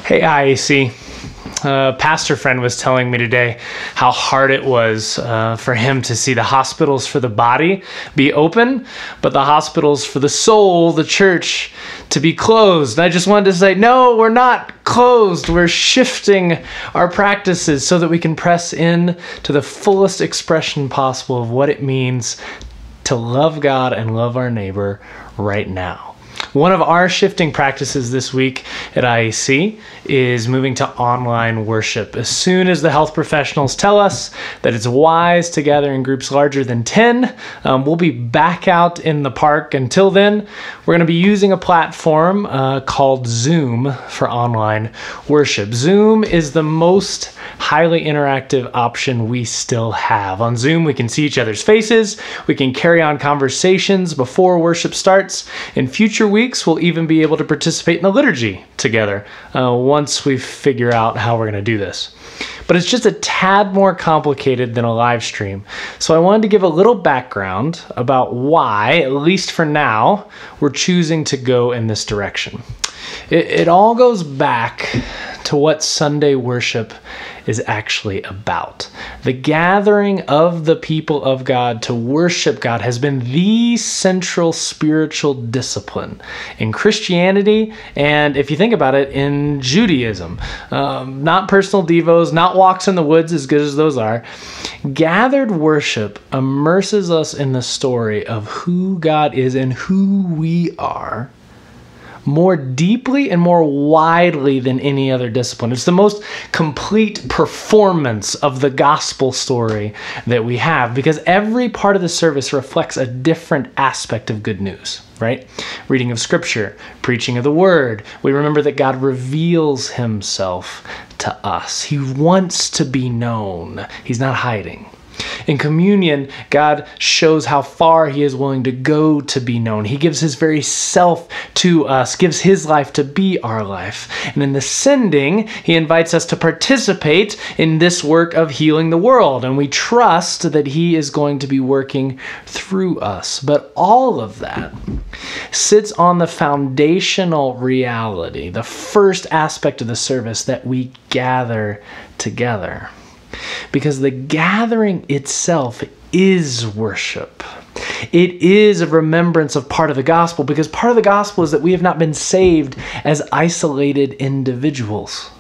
Hey, IAC. A pastor friend was telling me today how hard it was for him to see the hospitals for the body be open, but the hospitals for the soul, the church, to be closed. And I just wanted to say, no, we're not closed. We're shifting our practices so that we can press in to the fullest expression possible of what it means to love God and love our neighbor right now. One of our shifting practices this week at IAC is moving to online worship. As soon as the health professionals tell us that it's wise to gather in groups larger than 10, we'll be back out in the park. Until then, we're going to be using a platform called Zoom for online worship. Zoom is the most highly interactive option we still have. On Zoom, we can see each other's faces. We can carry on conversations before worship starts. In future weeks, we'll even be able to participate in the liturgy together once we figure out how we're going to do this. But it's just a tad more complicated than a live stream. So I wanted to give a little background about why, at least for now, we're choosing to go in this direction. It all goes back to what Sunday worship is actually about. The gathering of the people of God to worship God has been the central spiritual discipline in Christianity, and if you think about it, in Judaism. Not personal devos, not walks in the woods, as good as those are. Gathered worship immerses us in the story of who God is and who we are more deeply and more widely than any other discipline. It's the most complete performance of the gospel story that we have, because every part of the service reflects a different aspect of good news, right? Reading of scripture, preaching of the word. We remember that God reveals himself to us. He wants to be known. He's not hiding. In communion, God shows how far he is willing to go to be known. He gives his very self to us, gives his life to be our life. And in the sending, he invites us to participate in this work of healing the world. And we trust that he is going to be working through us. But all of that sits on the foundational reality, the first aspect of the service, that we gather together. Because the gathering itself is worship. It is a remembrance of part of the gospel, because part of the gospel is that we have not been saved as isolated individuals.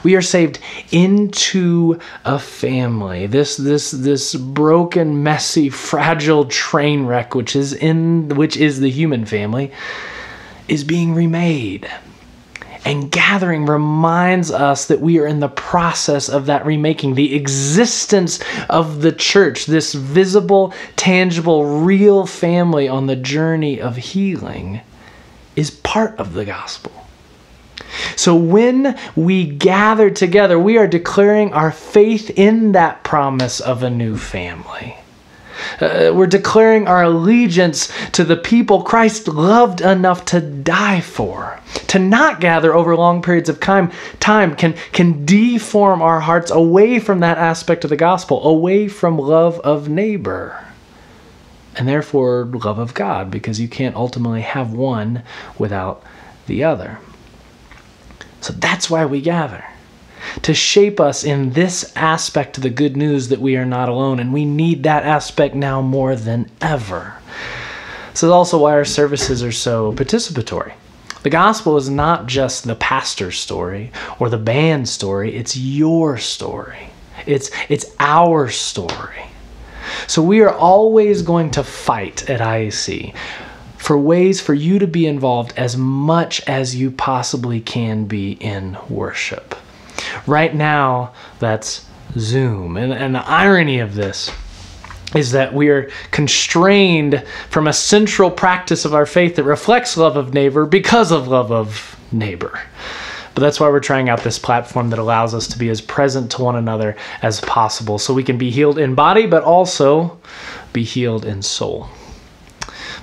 We are saved into a family. This broken, messy, fragile train wreck, which is the human family, is being remade. And gathering reminds us that we are in the process of that remaking. The existence of the church, this visible, tangible, real family on the journey of healing, is part of the gospel. So when we gather together, we are declaring our faith in that promise of a new family. We're declaring our allegiance to the people Christ loved enough to die for. To not gather over long periods of time can deform our hearts away from that aspect of the gospel, away from love of neighbor, and therefore love of God, because you can't ultimately have one without the other. So that's why we gather. To shape us in this aspect of the good news that we are not alone, and we need that aspect now more than ever. This is also why our services are so participatory. The gospel is not just the pastor's story or the band's story, it's your story. It's our story. So we are always going to fight at IAC for ways for you to be involved as much as you possibly can be in worship. Right now, that's Zoom. And the irony of this is that we are constrained from a central practice of our faith that reflects love of neighbor because of love of neighbor. But that's why we're trying out this platform that allows us to be as present to one another as possible, so we can be healed in body, but also be healed in soul.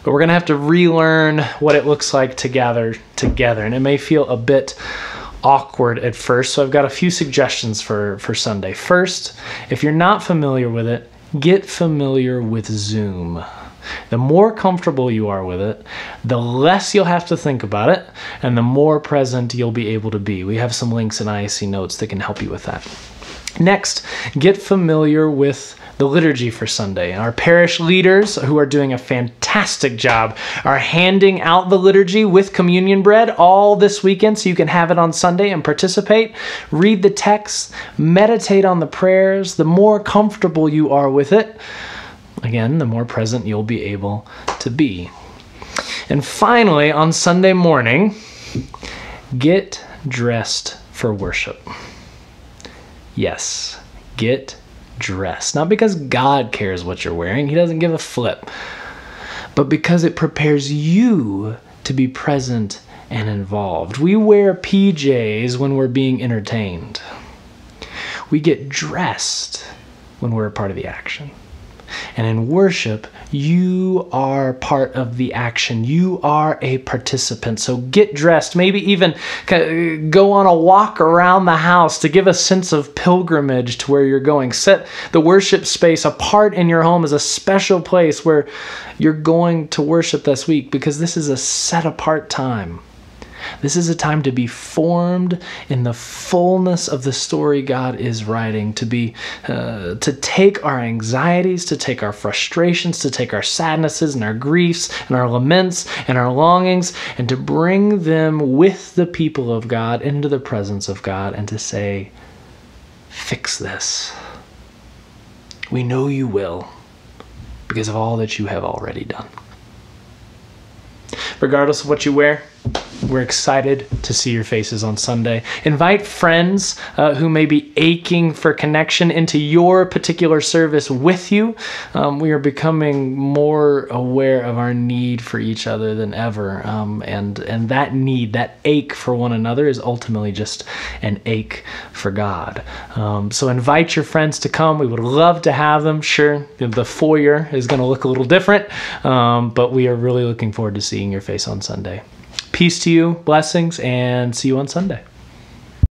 But we're going to have to relearn what it looks like to gather together, and it may feel a bit awkward at first, so I've got a few suggestions for Sunday. First, if you're not familiar with it, get familiar with Zoom. The more comfortable you are with it, the less you'll have to think about it, and the more present you'll be able to be. We have some links in ISC notes that can help you with that. Next, get familiar with the liturgy for Sunday. And our parish leaders, who are doing a fantastic job, are handing out the liturgy with communion bread all this weekend so you can have it on Sunday and participate. Read the text, meditate on the prayers. The more comfortable you are with it, again, the more present you'll be able to be. And finally, on Sunday morning, get dressed for worship. Yes, get dressed. Not because God cares what you're wearing. He doesn't give a flip. But because it prepares you to be present and involved. We wear PJs when we're being entertained. We get dressed when we're a part of the action. And in worship, you are part of the action. You are a participant. So get dressed. Maybe even go on a walk around the house to give a sense of pilgrimage to where you're going. Set the worship space apart in your home as a special place where you're going to worship this week, because this is a set apart time. This is a time to be formed in the fullness of the story God is writing, to take our anxieties, to take our frustrations, to take our sadnesses and our griefs and our laments and our longings, and to bring them with the people of God into the presence of God and to say, fix this. We know you will, because of all that you have already done. Regardless of what you wear, we're excited to see your faces on Sunday. Invite friends who may be aching for connection into your particular service with you. We are becoming more aware of our need for each other than ever. And that need, that ache for one another is ultimately just an ache for God. So invite your friends to come. We would love to have them. Sure, the foyer is going to look a little different, but we are really looking forward to seeing your face on Sunday. Peace to you, blessings, and see you on Sunday.